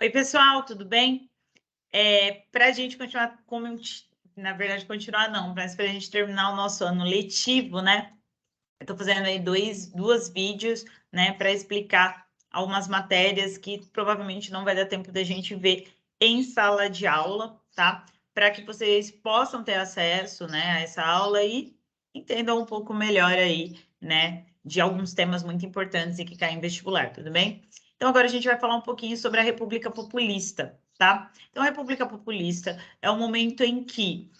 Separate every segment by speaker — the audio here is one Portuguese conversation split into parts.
Speaker 1: Oi, pessoal, tudo bem? Para a gente continuar, na verdade, continuar não, mas para a gente terminar o nosso ano letivo, né? Eu estou fazendo aí duas vídeos, né, para explicar algumas matérias que provavelmente não vai dar tempo da gente ver em sala de aula, tá? Para que vocês possam ter acesso, né, a essa aula e entendam um pouco melhor aí, né, de alguns temas muito importantes e que caem em vestibular, tudo bem? Então, agora a gente vai falar um pouquinho sobre a República Populista, tá? Então, a República Populista é o momento em que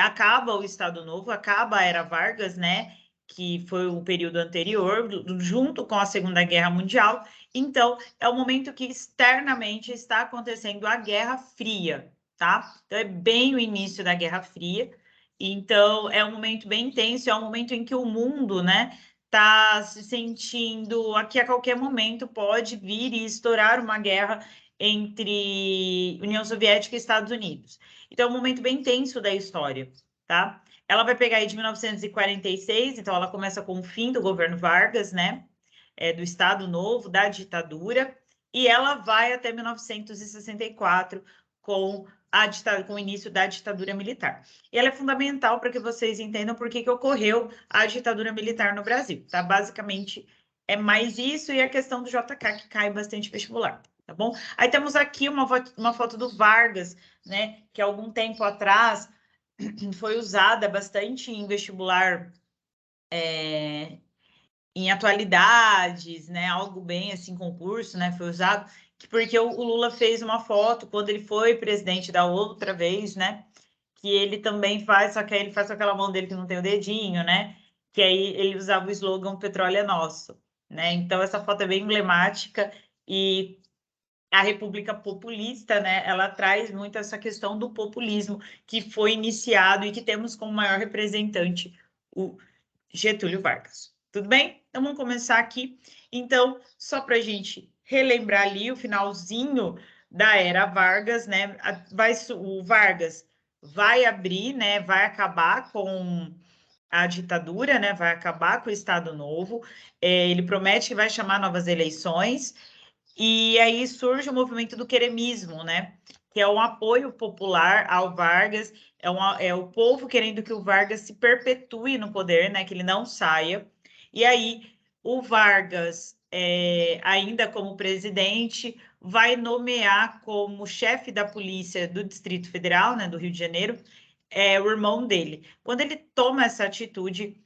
Speaker 1: acaba o Estado Novo, acaba a Era Vargas, né? Que foi o período anterior, junto com a Segunda Guerra Mundial. Então, é o momento que externamente está acontecendo a Guerra Fria, tá? Então, é bem o início da Guerra Fria. Então, é um momento bem intenso, é um momento em que o mundo, né, está se sentindo aqui a qualquer momento pode vir e estourar uma guerra entre União Soviética e Estados Unidos. Então, é um momento bem tenso da história, tá? Ela vai pegar aí de 1946, então ela começa com o fim do governo Vargas, né? Do Estado Novo, da ditadura, e ela vai até 1964 com com o início da ditadura militar. E ela é fundamental para que vocês entendam por que ocorreu a ditadura militar no Brasil, tá? Basicamente, é mais isso e a questão do JK, que cai bastante vestibular, tá bom? Aí temos aqui uma foto do Vargas, né? Que há algum tempo atrás foi usada bastante em vestibular, em atualidades, né? Algo bem assim, concurso, né? Foi usado, porque o Lula fez uma foto quando ele foi presidente da outra vez, né? Que ele também faz, só que aí ele faz com aquela mão dele que não tem o dedinho, né? Que aí ele usava o slogan "Petróleo é nosso", né? Então essa foto é bem emblemática e a República Populista, né, ela traz muito essa questão do populismo que foi iniciado e que temos como maior representante o Getúlio Vargas. Tudo bem? Então vamos começar aqui. Então, só para a gente relembrar ali o finalzinho da era Vargas, né? O Vargas vai abrir, né? Vai acabar com a ditadura, né? Vai acabar com o Estado Novo. Ele promete que vai chamar novas eleições. E aí surge o movimento do queremismo, né? Que é um apoio popular ao Vargas, é o povo querendo que o Vargas se perpetue no poder, né? Que ele não saia. E aí o Vargas, ainda como presidente, vai nomear como chefe da polícia do Distrito Federal, né? Do Rio de Janeiro, o irmão dele. Quando ele toma essa atitude,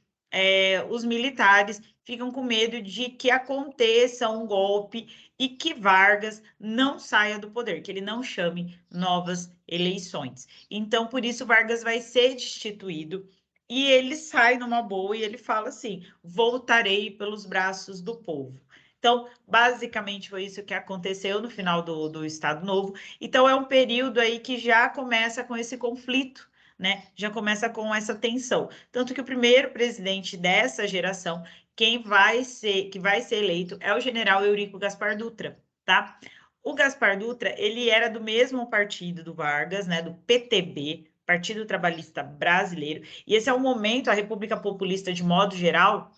Speaker 1: os militares ficam com medo de que aconteça um golpe e que Vargas não saia do poder, que ele não chame novas eleições. Então, por isso, Vargas vai ser destituído e ele sai numa boa e ele fala assim: voltarei pelos braços do povo. Então, basicamente foi isso que aconteceu no final do Estado Novo. Então, é um período aí que já começa com esse conflito, né? Já começa com essa tensão. Tanto que o primeiro presidente dessa geração, que vai ser eleito, é o general Eurico Gaspar Dutra, tá? O Gaspar Dutra, ele era do mesmo partido do Vargas, né? Do PTB, Partido Trabalhista Brasileiro. E esse é o momento, a República Populista, de modo geral,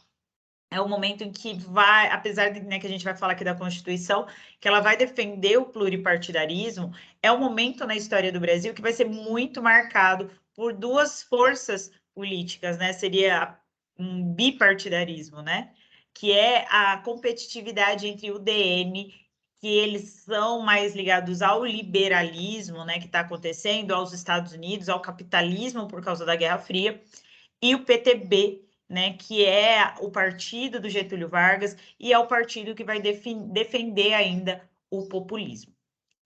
Speaker 1: é o momento em que vai, apesar de, né, que a gente vai falar aqui da Constituição, que ela vai defender o pluripartidarismo, é um momento na história do Brasil que vai ser muito marcado por duas forças políticas, né? Seria um bipartidarismo, né? Que é a competitividade entre o DN, que eles são mais ligados ao liberalismo, né, que está acontecendo, aos Estados Unidos, ao capitalismo por causa da Guerra Fria, e o PTB, né, que é o partido do Getúlio Vargas e é o partido que vai defender ainda o populismo,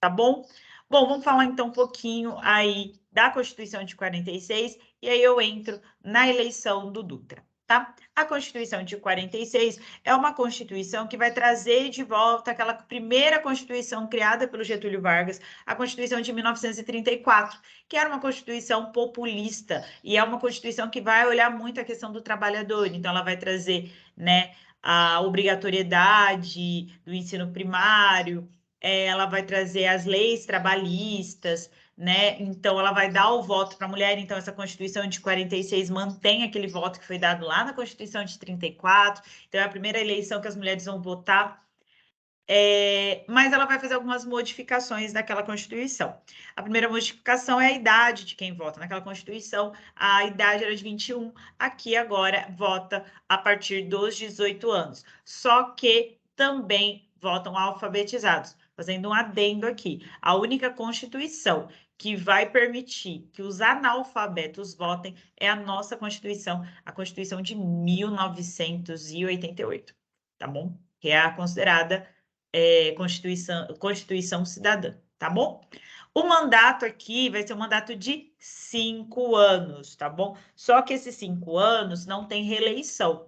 Speaker 1: tá bom? Bom, vamos falar então um pouquinho aí da Constituição de 46 e aí eu entro na eleição do Dutra, tá? A Constituição de 46 é uma Constituição que vai trazer de volta aquela primeira Constituição criada pelo Getúlio Vargas, a Constituição de 1934, que era uma Constituição populista e é uma Constituição que vai olhar muito a questão do trabalhador, então ela vai trazer, né, a obrigatoriedade do ensino primário, ela vai trazer as leis trabalhistas, né? Então, ela vai dar o voto para a mulher. Então, essa Constituição de 46 mantém aquele voto que foi dado lá na Constituição de 34. Então, é a primeira eleição que as mulheres vão votar mas ela vai fazer algumas modificações naquela Constituição. A primeira modificação é a idade de quem vota. Naquela Constituição, a idade era de 21, aqui agora vota a partir dos 18 anos. Só que também votam alfabetizados. Fazendo um adendo aqui, a única Constituição que vai permitir que os analfabetos votem é a nossa Constituição, a Constituição de 1988, tá bom? Que é a considerada Constituição Cidadã, tá bom? O mandato aqui vai ser um mandato de 5 anos, tá bom? Só que esses 5 anos não tem reeleição.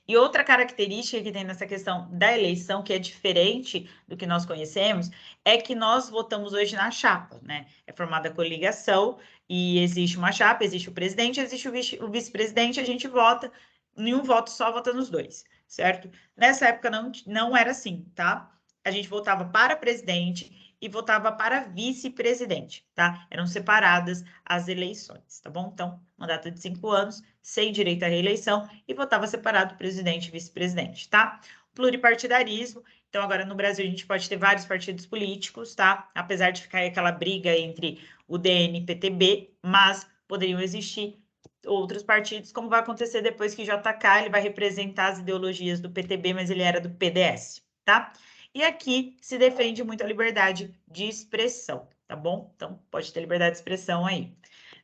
Speaker 1: E outra característica que tem nessa questão da eleição, que é diferente do que nós conhecemos, é que nós votamos hoje na chapa, né? É formada a coligação e existe uma chapa, existe o presidente, existe o vice-presidente, a gente vota, em um voto só, vota nos dois, certo? Nessa época não era assim, tá? A gente votava para presidente e votava para vice-presidente, tá? Eram separadas as eleições, tá bom? Então, mandato de 5 anos, sem direito à reeleição, e votava separado presidente e vice-presidente, tá? Pluripartidarismo, então agora no Brasil a gente pode ter vários partidos políticos, tá? Apesar de ficar aquela briga entre o DN e PTB, mas poderiam existir outros partidos, como vai acontecer depois que JK, ele vai representar as ideologias do PTB, mas ele era do PDS, tá? E aqui se defende muito a liberdade de expressão, tá bom? Então, pode ter liberdade de expressão aí.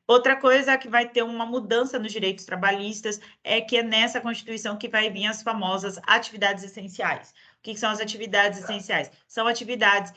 Speaker 1: Outra coisa que vai ter uma mudança nos direitos trabalhistas é que é nessa Constituição que vai vir as famosas atividades essenciais. O que são as atividades essenciais? São atividades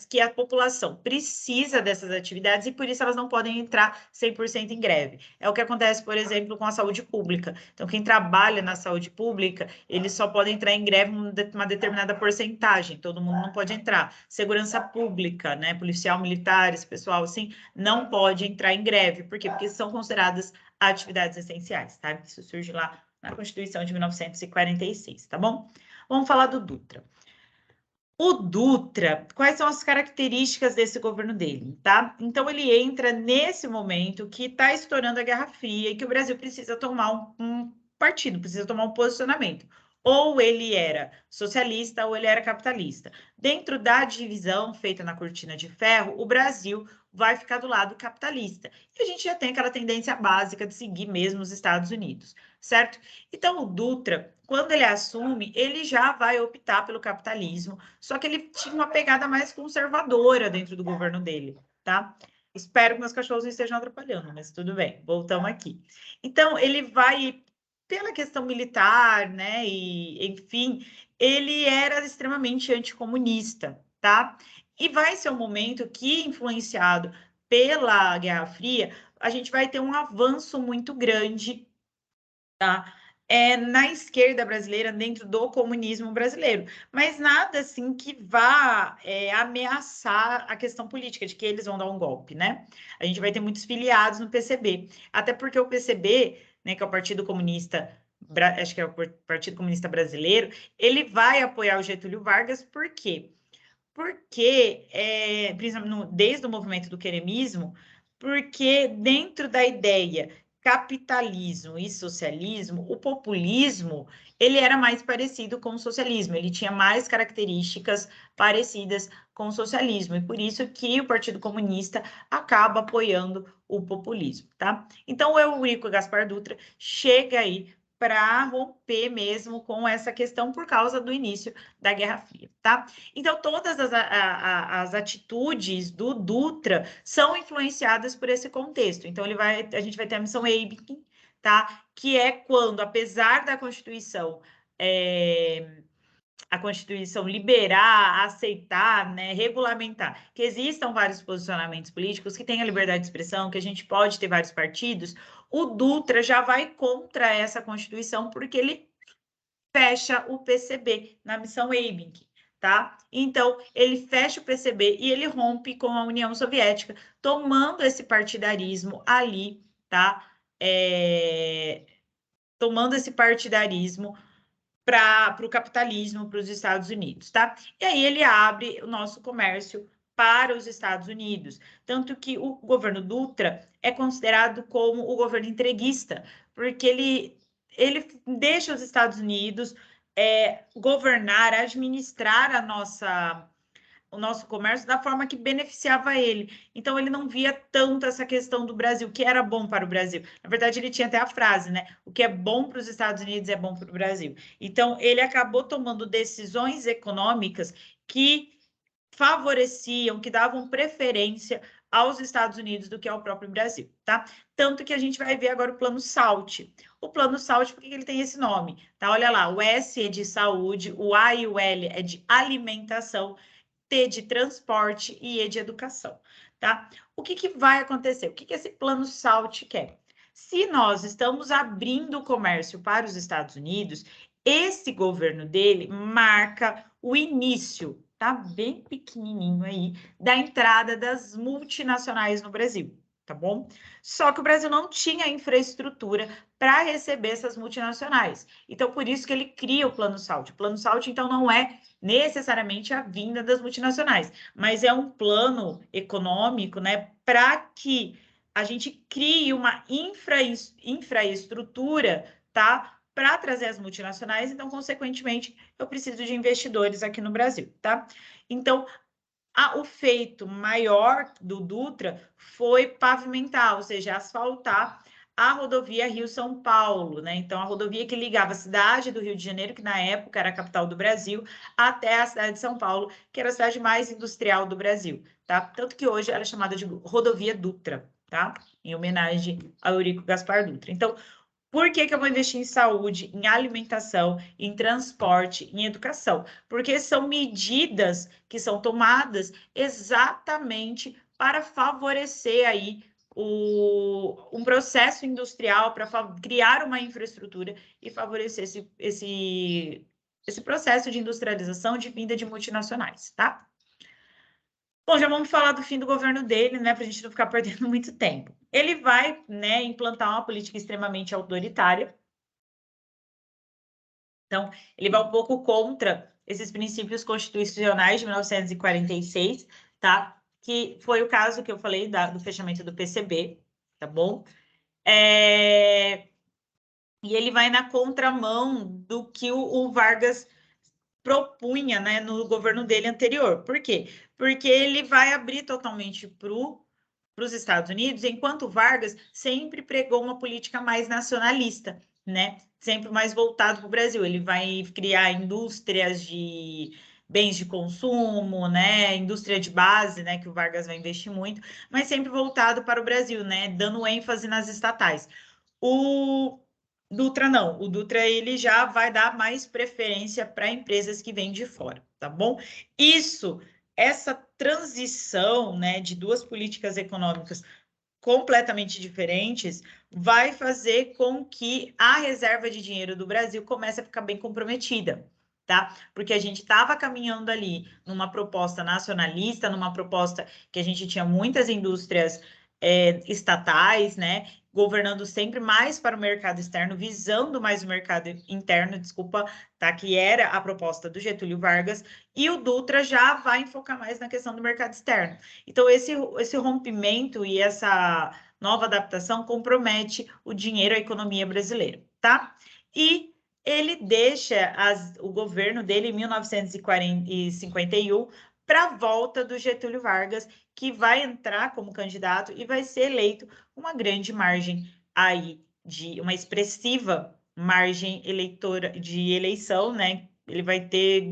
Speaker 1: que a população precisa dessas atividades e por isso elas não podem entrar 100% em greve. É o que acontece, por exemplo, com a saúde pública. Então, quem trabalha na saúde pública, eles só podem entrar em greve uma determinada porcentagem, todo mundo não pode entrar. Segurança pública, né, policial, militar, esse pessoal assim, não pode entrar em greve. Por quê? Porque são consideradas atividades essenciais, tá? Isso surge lá na Constituição de 1946, tá bom? Vamos falar do Dutra. O Dutra, quais são as características desse governo dele, tá? Então, ele entra nesse momento que está estourando a Guerra Fria e que o Brasil precisa tomar um partido, precisa tomar um posicionamento. Ou ele era socialista ou ele era capitalista. Dentro da divisão feita na cortina de ferro, o Brasil vai ficar do lado capitalista. E a gente já tem aquela tendência básica de seguir mesmo os Estados Unidos, certo? Então, o Dutra, quando ele assume, ele já vai optar pelo capitalismo, só que ele tinha uma pegada mais conservadora dentro do governo dele, tá? Espero que meus cachorros não estejam atrapalhando, mas tudo bem, voltamos aqui. Então, ele vai pela questão militar, né? E, enfim, ele era extremamente anticomunista, tá? E vai ser um momento que, influenciado pela Guerra Fria, a gente vai ter um avanço muito grande, tá? Na esquerda brasileira, dentro do comunismo brasileiro, mas nada assim que vá ameaçar a questão política, de que eles vão dar um golpe, né? A gente vai ter muitos filiados no PCB, até porque o PCB, né, que é o Partido Comunista, acho que é o Partido Comunista Brasileiro, ele vai apoiar o Getúlio Vargas, por quê? Porque, principalmente desde o movimento do queremismo, porque dentro da ideia capitalismo e socialismo, o populismo, ele era mais parecido com o socialismo, ele tinha mais características parecidas com o socialismo, e por isso que o Partido Comunista acaba apoiando o populismo, tá? Então, o Eurico Gaspar Dutra chega aí para romper mesmo com essa questão por causa do início da Guerra Fria, tá? Então, todas as atitudes do Dutra são influenciadas por esse contexto. Então, a gente vai ter a missão Abraham, tá? Que é quando, apesar da Constituição, a Constituição liberar, aceitar, né, regulamentar, que existam vários posicionamentos políticos, que tenha liberdade de expressão, que a gente pode ter vários partidos, o Dutra já vai contra essa Constituição, porque ele fecha o PCB na missão Abraham, tá? Então, ele fecha o PCB e ele rompe com a União Soviética, tomando esse partidarismo ali, tá? Tomando esse partidarismo para o capitalismo, para os Estados Unidos, tá? E aí ele abre o nosso comércio para os Estados Unidos, tanto que o governo Dutra é considerado como o governo entreguista, porque ele deixa os Estados Unidos governar, administrar o nosso comércio da forma que beneficiava ele. Então, ele não via tanto essa questão do Brasil, que era bom para o Brasil. Na verdade, ele tinha até a frase, né? O que é bom para os Estados Unidos é bom para o Brasil. Então, ele acabou tomando decisões econômicas que favoreciam, que davam preferência aos Estados Unidos do que ao próprio Brasil, tá? Tanto que a gente vai ver agora o Plano SALT. O Plano SALT, por que ele tem esse nome? Tá? Olha lá, o S é de saúde, o A e o L é de alimentação, T de transporte e E de educação, tá? O que vai acontecer? O que esse Plano SALT quer? Se nós estamos abrindo o comércio para os Estados Unidos, esse governo dele marca o início, tá bem pequenininho aí, da entrada das multinacionais no Brasil, tá bom? Só que o Brasil não tinha infraestrutura para receber essas multinacionais. Então, por isso que ele cria o Plano SALT. O Plano SALT, então, não é necessariamente a vinda das multinacionais, mas é um plano econômico, né, para que a gente crie uma infraestrutura, tá, para trazer as multinacionais, então, consequentemente, eu preciso de investidores aqui no Brasil, tá? Então, o feito maior do Dutra foi pavimentar, ou seja, asfaltar a rodovia Rio-São Paulo, né? Então, a rodovia que ligava a cidade do Rio de Janeiro, que na época era a capital do Brasil, até a cidade de São Paulo, que era a cidade mais industrial do Brasil, tá? Tanto que hoje ela é chamada de rodovia Dutra, tá? Em homenagem ao Eurico Gaspar Dutra. Então, por que eu vou investir em saúde, em alimentação, em transporte, em educação? Porque são medidas que são tomadas exatamente para favorecer aí um processo industrial, para criar uma infraestrutura e favorecer esse processo de industrialização, de vinda de multinacionais, tá? Bom, já vamos falar do fim do governo dele, né, para a gente não ficar perdendo muito tempo. Ele vai, né, implantar uma política extremamente autoritária. Então, ele vai um pouco contra esses princípios constitucionais de 1946, tá? Que foi o caso que eu falei do fechamento do PCB, tá bom? E ele vai na contramão do que o Vargas propunha, né, no governo dele anterior. Por quê? Porque ele vai abrir totalmente para os Estados Unidos, enquanto Vargas sempre pregou uma política mais nacionalista, né? Sempre mais voltado para o Brasil. Ele vai criar indústrias de bens de consumo, né? Indústria de base, né? Que o Vargas vai investir muito, mas sempre voltado para o Brasil, né? Dando ênfase nas estatais. O Dutra não, o Dutra ele já vai dar mais preferência para empresas que vêm de fora, tá bom? Essa transição, né, de duas políticas econômicas completamente diferentes vai fazer com que a reserva de dinheiro do Brasil comece a ficar bem comprometida, tá? Porque a gente estava caminhando ali numa proposta nacionalista, numa proposta que a gente tinha muitas indústrias estatais, né? Governando sempre mais para o mercado externo, visando mais o mercado interno, desculpa, tá? Que era a proposta do Getúlio Vargas, e o Dutra já vai enfocar mais na questão do mercado externo. Então, esse rompimento e essa nova adaptação compromete o dinheiro, a economia brasileira, tá? E ele deixa o governo dele em 1951 para a volta do Getúlio Vargas, que vai entrar como candidato e vai ser eleito uma grande margem aí, de uma expressiva margem de eleição, né? Ele vai ter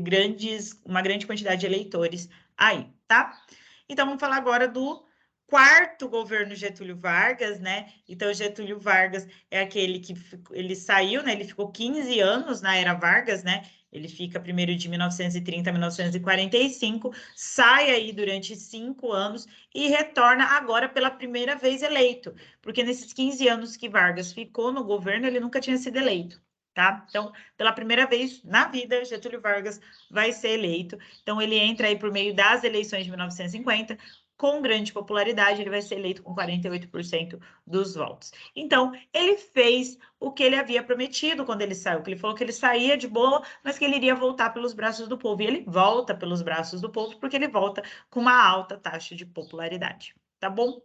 Speaker 1: uma grande quantidade de eleitores aí, tá? Então, vamos falar agora do quarto governo Getúlio Vargas, né? Então, Getúlio Vargas é aquele que ele saiu, né? Ele ficou 15 anos na era Vargas, né? Ele fica primeiro de 1930 a 1945, sai aí durante 5 anos e retorna agora pela primeira vez eleito, porque nesses 15 anos que Vargas ficou no governo, ele nunca tinha sido eleito, tá? Então, pela primeira vez na vida, Getúlio Vargas vai ser eleito. Então, ele entra aí por meio das eleições de 1950, com grande popularidade, ele vai ser eleito com 48% dos votos. Então, ele fez o que ele havia prometido quando ele saiu, que ele falou que ele saía de boa, mas que ele iria voltar pelos braços do povo. E ele volta pelos braços do povo porque ele volta com uma alta taxa de popularidade, tá bom?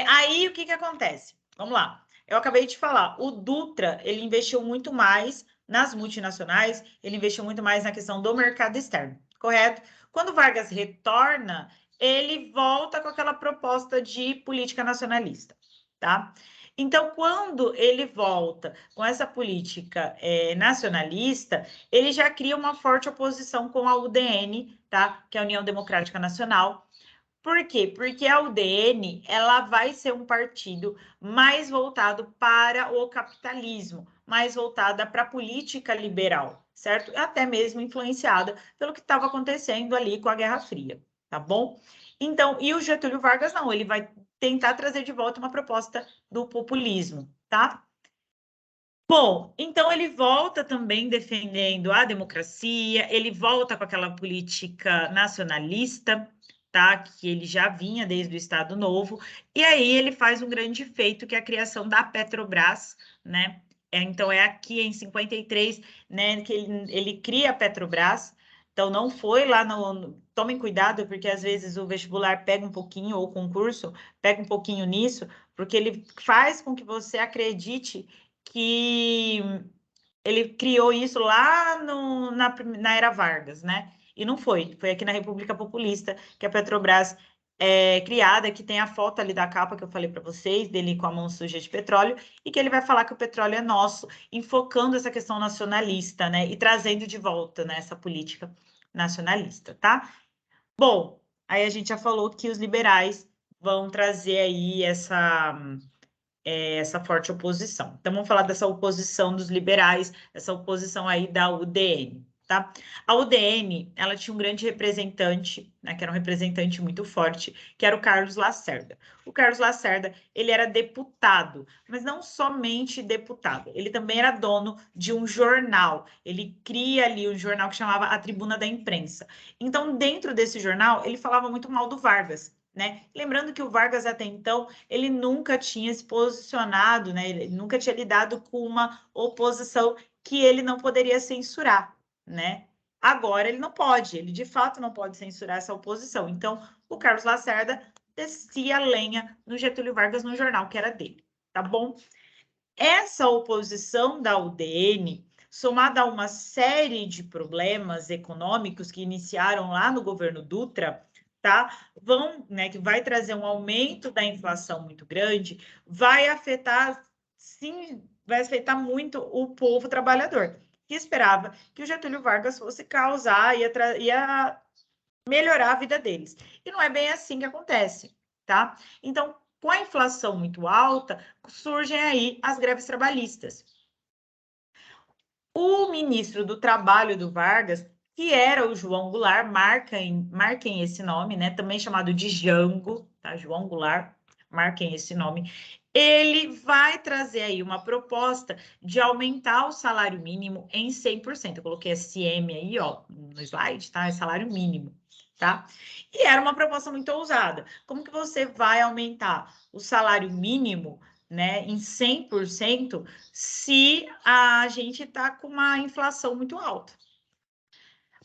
Speaker 1: Aí, o que acontece? Vamos lá. Eu acabei de falar, o Dutra, ele investiu muito mais nas multinacionais, ele investiu muito mais na questão do mercado externo, correto? Quando Vargas retorna, ele volta com aquela proposta de política nacionalista, tá? Então, quando ele volta com essa política nacionalista, ele já cria uma forte oposição com a UDN, tá? Que é a União Democrática Nacional. Por quê? Porque a UDN ela vai ser um partido mais voltado para o capitalismo, mais voltada para a política liberal, certo? Até mesmo influenciada pelo que estava acontecendo ali com a Guerra Fria, tá bom? Então, e o Getúlio Vargas não, ele vai tentar trazer de volta uma proposta do populismo, tá? Bom, então ele volta também defendendo a democracia, ele volta com aquela política nacionalista, tá? Que ele já vinha desde o Estado Novo, e aí ele faz um grande feito, que é a criação da Petrobras, né? Então é aqui em 53, né, que ele cria a Petrobras. Então não foi lá no. Tomem cuidado, porque às vezes o vestibular pega um pouquinho, ou o concurso pega um pouquinho nisso, porque ele faz com que você acredite que ele criou isso lá na era Vargas, né? E não foi. Foi aqui na República Populista que a Petrobras é criada, que tem a foto ali da capa que eu falei para vocês, dele com a mão suja de petróleo, e que ele vai falar que o petróleo é nosso, enfocando essa questão nacionalista, né? E trazendo de volta, né, essa política nacionalista, tá? Bom, aí a gente já falou que os liberais vão trazer aí essa forte oposição. Então, vamos falar dessa oposição dos liberais, essa oposição aí da UDN, tá? A UDN, ela tinha um grande representante, né, que era um representante muito forte, que era o Carlos Lacerda. O Carlos Lacerda, ele era deputado, mas não somente deputado, ele também era dono de um jornal, ele cria ali um jornal que chamava A Tribuna da Imprensa. Então, dentro desse jornal, ele falava muito mal do Vargas, né? Lembrando que o Vargas até então ele nunca tinha se posicionado, né? Ele nunca tinha lidado com uma oposição que ele não poderia censurar, né? Agora ele não pode, ele de fato não pode censurar essa oposição. Então, o Carlos Lacerda descia a lenha no Getúlio Vargas no jornal que era dele, tá bom? Essa oposição da UDN, somada a uma série de problemas econômicos que iniciaram lá no governo Dutra, tá? Que vai trazer um aumento da inflação muito grande, vai afetar, sim, vai afetar muito o povo trabalhador, que esperava que o Getúlio Vargas fosse causar, ia melhorar a vida deles. E não é bem assim que acontece, tá? Então, com a inflação muito alta, surgem aí as greves trabalhistas. O ministro do Trabalho do Vargas, que era o João Goulart, marquem esse nome, né? Também chamado de Jango, tá? João Goulart, marquem esse nome. Ele vai trazer aí uma proposta de aumentar o salário mínimo em 100%. Eu coloquei SM aí, ó, no slide, tá? É salário mínimo, tá? E era uma proposta muito ousada. Como que você vai aumentar o salário mínimo, né, em 100%, se a gente está com uma inflação muito alta?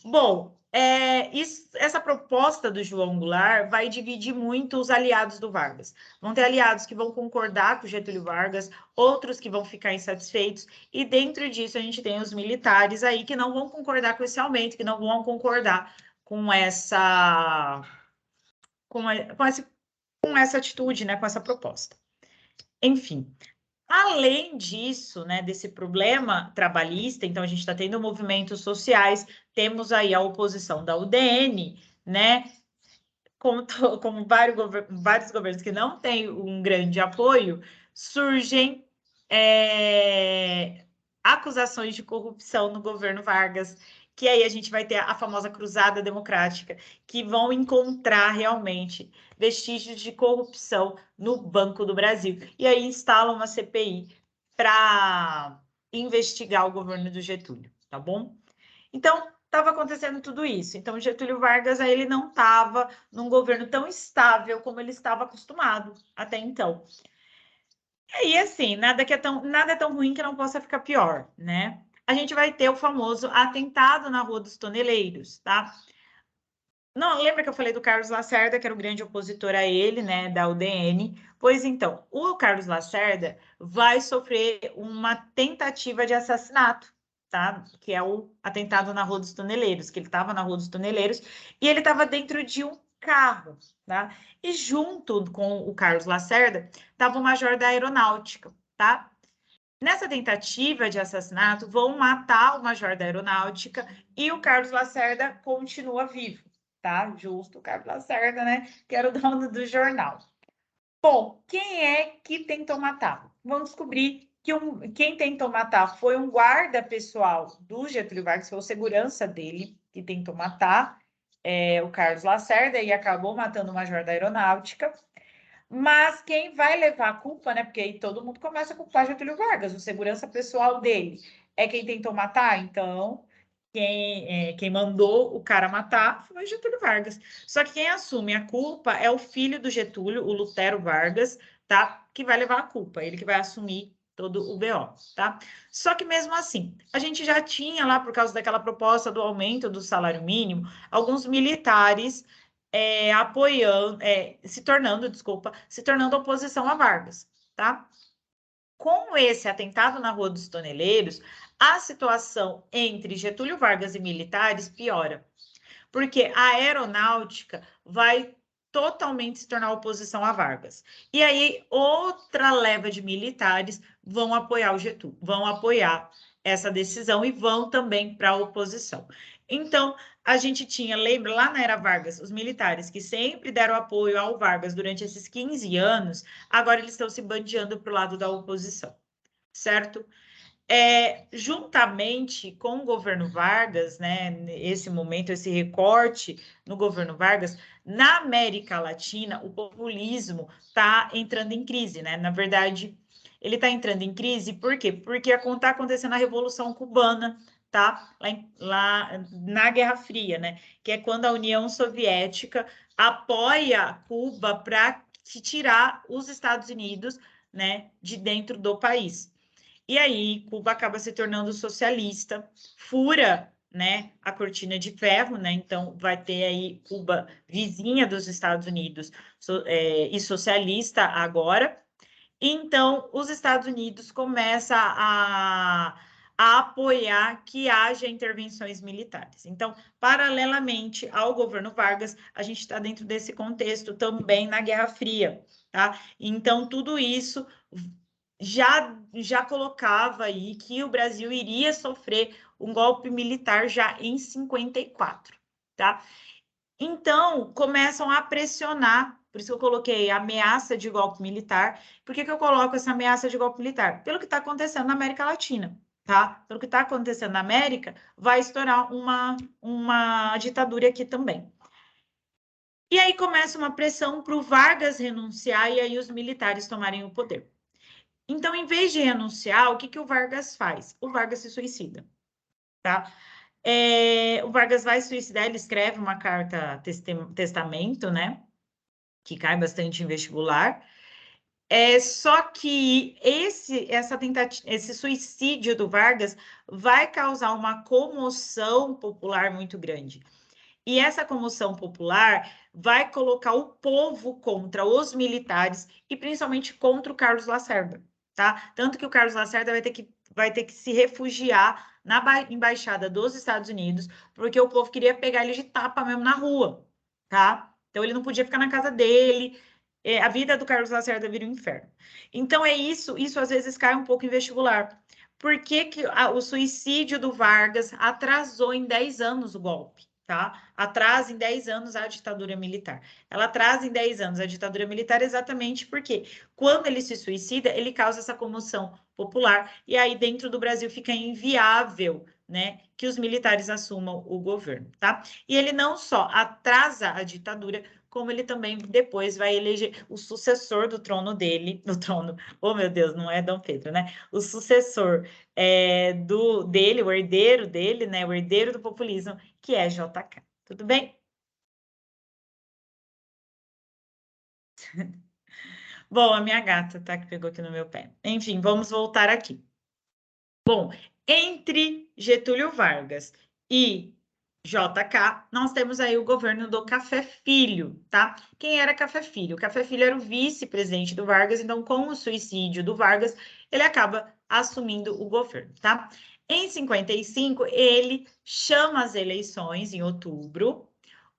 Speaker 1: Bom, essa proposta do João Goulart vai dividir muito os aliados do Vargas. Vão ter aliados que vão concordar com o Getúlio Vargas, outros que vão ficar insatisfeitos, e dentro disso a gente tem os militares aí que não vão concordar com esse aumento, que não vão concordar com essa atitude, né, com essa proposta. Enfim, além disso, né, desse problema trabalhista, então a gente está tendo movimentos sociais, temos aí a oposição da UDN, né, como vários governos que não têm um grande apoio, surgem acusações de corrupção no governo Vargas, que aí a gente vai ter a famosa cruzada democrática, que vão encontrar realmente vestígios de corrupção no Banco do Brasil. E aí instalam uma CPI para investigar o governo do Getúlio, tá bom? Então, estava acontecendo tudo isso. Então, Getúlio Vargas, aí, ele não estava num governo tão estável como ele estava acostumado até então. E assim, nada é tão ruim que não possa ficar pior, né? A gente vai ter o famoso atentado na Rua dos Toneleiros, tá? Não, lembra que eu falei do Carlos Lacerda, que era o grande opositor a ele, né, da UDN? Pois então, o Carlos Lacerda vai sofrer uma tentativa de assassinato, tá? Que é o atentado na Rua dos Toneleiros, que ele estava na Rua dos Toneleiros e ele estava dentro de um carro, tá? E junto com o Carlos Lacerda estava o major da aeronáutica, tá? Nessa tentativa de assassinato, vão matar o major da aeronáutica e o Carlos Lacerda continua vivo, tá? Justo, o Carlos Lacerda, né? Que era o dono do jornal. Bom, quem é que tentou matar? Vamos descobrir que quem tentou matar foi um guarda pessoal do Getúlio Vargas, foi o segurança dele que tentou matar o Carlos Lacerda e acabou matando o major da aeronáutica. Mas quem vai levar a culpa, né? Porque aí todo mundo começa a culpar Getúlio Vargas, o segurança pessoal dele. É quem tentou matar? Então, quem mandou o cara matar foi Getúlio Vargas. Só que quem assume a culpa é o filho do Getúlio, o Lutero Vargas, tá? Que vai levar a culpa, ele que vai assumir todo o BO, tá? Só que mesmo assim, a gente já tinha lá, por causa daquela proposta do aumento do salário mínimo, alguns militares apoiando, se tornando oposição a Vargas, tá? Com esse atentado na Rua dos Toneleiros, a situação entre Getúlio Vargas e militares piora, porque a aeronáutica vai totalmente se tornar oposição a Vargas. E aí, outra leva de militares vão apoiar o Getúlio, vão apoiar essa decisão e vão também para a oposição. Então, a gente tinha, lembra, lá na era Vargas, os militares que sempre deram apoio ao Vargas durante esses 15 anos, agora eles estão se bandeando para o lado da oposição, certo? Juntamente com o governo Vargas, né, esse momento, esse recorte no governo Vargas, na América Latina, o populismo está entrando em crise, né? Na verdade, ele está entrando em crise por quê? Porque está acontecendo a Revolução Cubana, tá? Lá na Guerra Fria, né? Que é quando a União Soviética apoia Cuba para tirar os Estados Unidos, né, de dentro do país. E aí, Cuba acaba se tornando socialista, fura, né, a cortina de ferro, né? Então, vai ter aí Cuba vizinha dos Estados Unidos e socialista agora. Então, os Estados Unidos começam a apoiar que haja intervenções militares. Então, paralelamente ao governo Vargas, a gente está dentro desse contexto também na Guerra Fria, tá? Então, tudo isso já colocava aí que o Brasil iria sofrer um golpe militar já em 54, tá? Então, começam a pressionar, por isso que eu coloquei ameaça de golpe militar. Por que eu coloco essa ameaça de golpe militar? Pelo que está acontecendo na América Latina, tá? Pelo que está acontecendo na América, vai estourar uma ditadura aqui também. E aí começa uma pressão para o Vargas renunciar e aí os militares tomarem o poder. Então, em vez de renunciar, o que o Vargas faz? O Vargas se suicida, tá? O Vargas vai suicidar, ele escreve uma carta testamento, né? Que cai bastante em vestibular. Só que esse suicídio do Vargas vai causar uma comoção popular muito grande. E essa comoção popular vai colocar o povo contra os militares e principalmente contra o Carlos Lacerda, tá? Tanto que o Carlos Lacerda vai ter que se refugiar na embaixada dos Estados Unidos, porque o povo queria pegar ele de tapa mesmo na rua, tá? Então ele não podia ficar na casa dele. A vida do Carlos Lacerda vira um inferno. Então isso às vezes cai um pouco em vestibular. Por que o suicídio do Vargas atrasou em 10 anos o golpe? Tá? Atrasa em 10 anos a ditadura militar. Ela atrasa em 10 anos a ditadura militar exatamente porque quando ele se suicida, ele causa essa comoção popular e aí dentro do Brasil fica inviável, né, que os militares assumam o governo, tá? E ele não só atrasa a ditadura, como ele também depois vai eleger o sucessor do trono dele, oh meu Deus, não é Dom Pedro, né? O sucessor dele, o herdeiro dele, né? O herdeiro do populismo, que é JK. Tudo bem? Bom, a minha gata, tá? Que pegou aqui no meu pé. Enfim, vamos voltar aqui. Bom, entre Getúlio Vargas e JK, nós temos aí o governo do Café Filho, tá? Quem era Café Filho? O Café Filho era o vice-presidente do Vargas, então, com o suicídio do Vargas, ele acaba assumindo o governo, tá? Em 55, ele chama as eleições em outubro.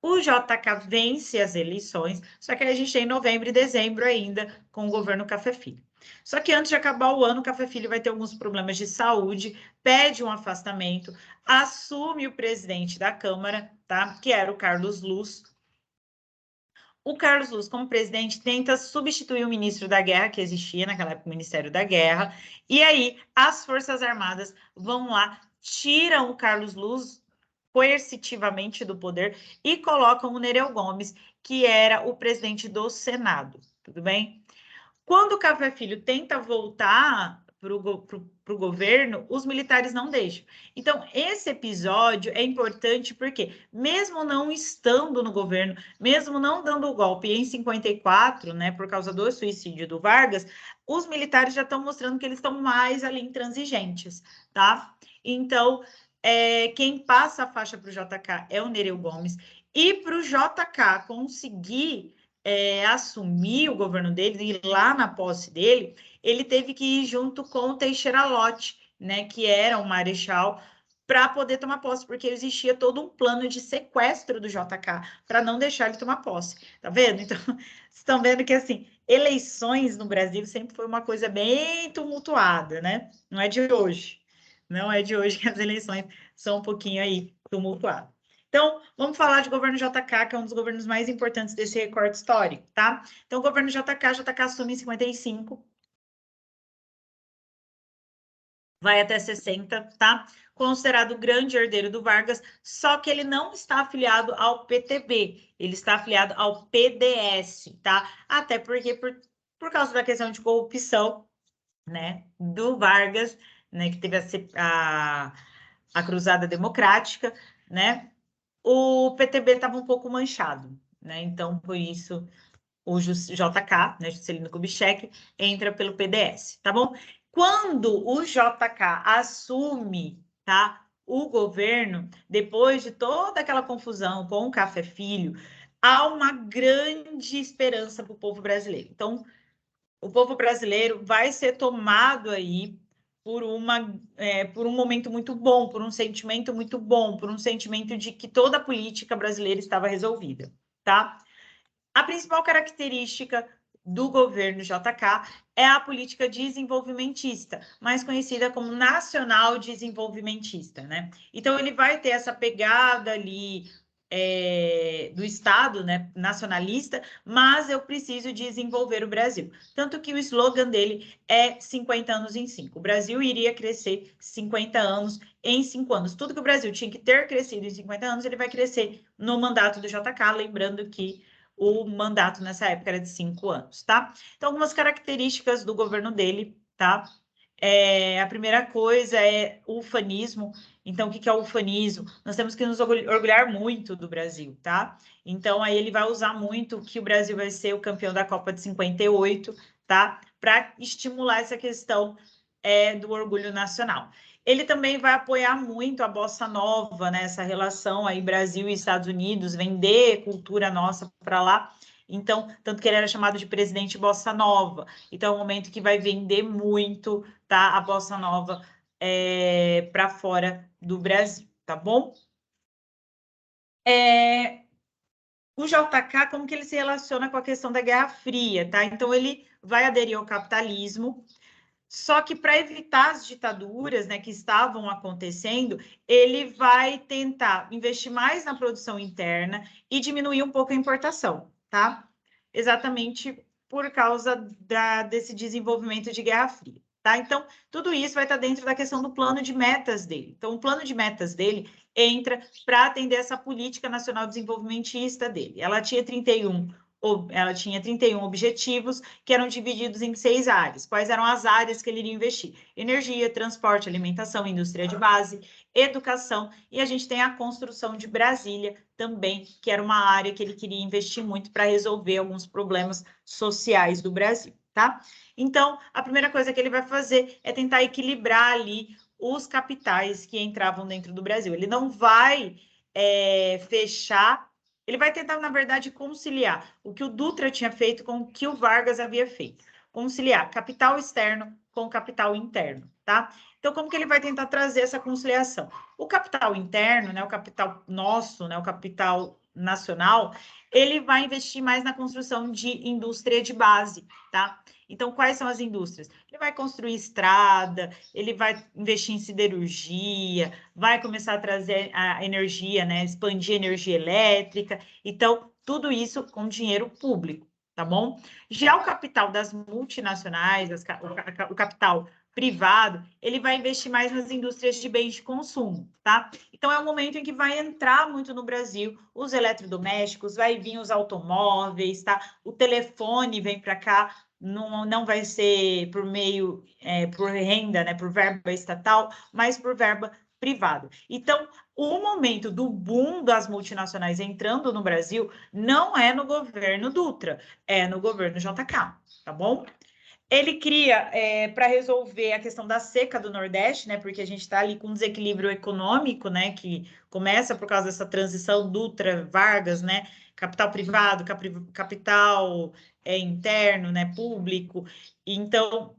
Speaker 1: O JK vence as eleições, só que a gente tem novembro e dezembro ainda com o governo Café Filho. Só que antes de acabar o ano, o Café Filho vai ter alguns problemas de saúde, pede um afastamento, assume o presidente da Câmara, tá? Que era o Carlos Luz. O Carlos Luz, como presidente, tenta substituir o ministro da Guerra, que existia naquela época, o Ministério da Guerra, e aí as Forças Armadas vão lá, tiram o Carlos Luz coercitivamente do poder e colocam o Nereu Gomes, que era o presidente do Senado, tudo bem? Quando o Café Filho tenta voltar para o governo, os militares não deixam. Então, esse episódio é importante porque, mesmo não estando no governo, mesmo não dando o golpe em 54, né, por causa do suicídio do Vargas, os militares já estão mostrando que eles estão mais ali intransigentes, tá? Então, quem passa a faixa para o JK é o Nereu Gomes. E para o JK conseguir assumir o governo dele, e lá na posse dele, ele teve que ir junto com o Teixeira Lott, né, que era o marechal, para poder tomar posse, porque existia todo um plano de sequestro do JK para não deixar ele tomar posse. Tá vendo? Então, estão vendo que assim, eleições no Brasil sempre foi uma coisa bem tumultuada, né? Não é de hoje. Não é de hoje que as eleições são um pouquinho aí tumultuadas. Então, vamos falar de governo JK, que é um dos governos mais importantes desse recorte histórico, tá? Então, o governo JK assume em 55, vai até 60, tá? Considerado o grande herdeiro do Vargas, só que ele não está afiliado ao PTB, ele está afiliado ao PDS, tá? Até porque, por causa da questão de corrupção, né, do Vargas, né, que teve a Cruzada Democrática, né? O PTB estava um pouco manchado, né? Então, por isso, o JK, né, Juscelino Kubitschek, entra pelo PDS, tá bom? Quando o JK assume, tá, o governo, depois de toda aquela confusão com o Café Filho, há uma grande esperança para o povo brasileiro. Então, o povo brasileiro vai ser tomado aí por um momento muito bom, por um sentimento muito bom, por um sentimento de que toda a política brasileira estava resolvida, tá? A principal característica do governo JK é a política desenvolvimentista, mais conhecida como nacional desenvolvimentista, né? Então, ele vai ter essa pegada ali do Estado, né, nacionalista, mas eu preciso desenvolver o Brasil. Tanto que o slogan dele é 50 anos em 5. O Brasil iria crescer 50 anos em 5 anos. Tudo que o Brasil tinha que ter crescido em 50 anos, ele vai crescer no mandato do JK, lembrando que o mandato nessa época era de 5 anos, tá? Então, algumas características do governo dele, tá? A primeira coisa é o ufanismo. Então, o que é o ufanismo? Nós temos que nos orgulhar muito do Brasil, tá? Então, aí ele vai usar muito que o Brasil vai ser o campeão da Copa de 58, tá? Para estimular essa questão do orgulho nacional. Ele também vai apoiar muito a Bossa Nova, né? Essa relação aí Brasil e Estados Unidos, vender cultura nossa para lá. Então, tanto que ele era chamado de presidente Bossa Nova. Então, é um momento que vai vender muito, tá? A Bossa Nova para fora do Brasil, tá bom? O JK, como que ele se relaciona com a questão da Guerra Fria, tá? Então, ele vai aderir ao capitalismo, só que para evitar as ditaduras, né, que estavam acontecendo, ele vai tentar investir mais na produção interna e diminuir um pouco a importação, tá? Exatamente por causa desse desenvolvimento de Guerra Fria, tá? Então, tudo isso vai estar dentro da questão do plano de metas dele. Então, o plano de metas dele entra para atender essa política nacional desenvolvimentista dele. Ela tinha 31 objetivos que eram divididos em 6 áreas. Quais eram as áreas que ele iria investir? Energia, transporte, alimentação, indústria de base, educação, e a gente tem a construção de Brasília também, que era uma área que ele queria investir muito para resolver alguns problemas sociais do Brasil, tá? Então, a primeira coisa que ele vai fazer é tentar equilibrar ali os capitais que entravam dentro do Brasil. Ele não vai fechar. Ele vai tentar, na verdade, conciliar o que o Dutra tinha feito com o que o Vargas havia feito. Conciliar capital externo com capital interno, tá? Então, como que ele vai tentar trazer essa conciliação? O capital interno, né, o capital nosso, né, o capital nacional, ele vai investir mais na construção de indústria de base, tá? Então, quais são as indústrias? Ele vai construir estrada, ele vai investir em siderurgia, vai começar a trazer a energia, né, expandir a energia elétrica. Então, tudo isso com dinheiro público, tá bom? Já o capital das multinacionais, o capital privado, ele vai investir mais nas indústrias de bens de consumo, tá? Então, é um momento em que vai entrar muito no Brasil os eletrodomésticos, vai vir os automóveis, tá? O telefone vem para cá, não vai ser por meio, por renda, né, por verba estatal, mas por verba privada. Então, o momento do boom das multinacionais entrando no Brasil não é no governo Dutra, é no governo JK, tá bom? Ele cria para resolver a questão da seca do Nordeste, né? Porque a gente está ali com um desequilíbrio econômico, né? Que começa por causa dessa transição Dutra-Vargas, né? Capital privado, capital interno, né? Público. Então,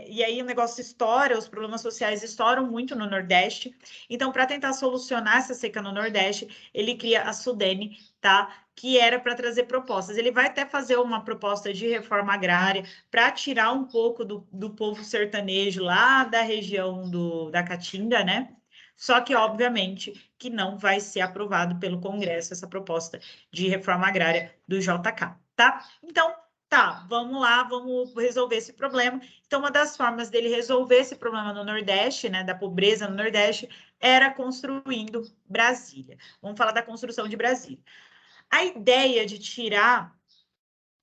Speaker 1: e aí o negócio estoura, os problemas sociais estouram muito no Nordeste. Então, para tentar solucionar essa seca no Nordeste, ele cria a Sudene, tá? Que era para trazer propostas. Ele vai até fazer uma proposta de reforma agrária para tirar um pouco do povo sertanejo lá da região da Caatinga, né? Só que, obviamente, que não vai ser aprovado pelo Congresso essa proposta de reforma agrária do JK, tá? Então, tá, vamos lá, vamos resolver esse problema. Então, uma das formas dele resolver esse problema no Nordeste, né, da pobreza no Nordeste, era construindo Brasília. Vamos falar da construção de Brasília. A ideia de tirar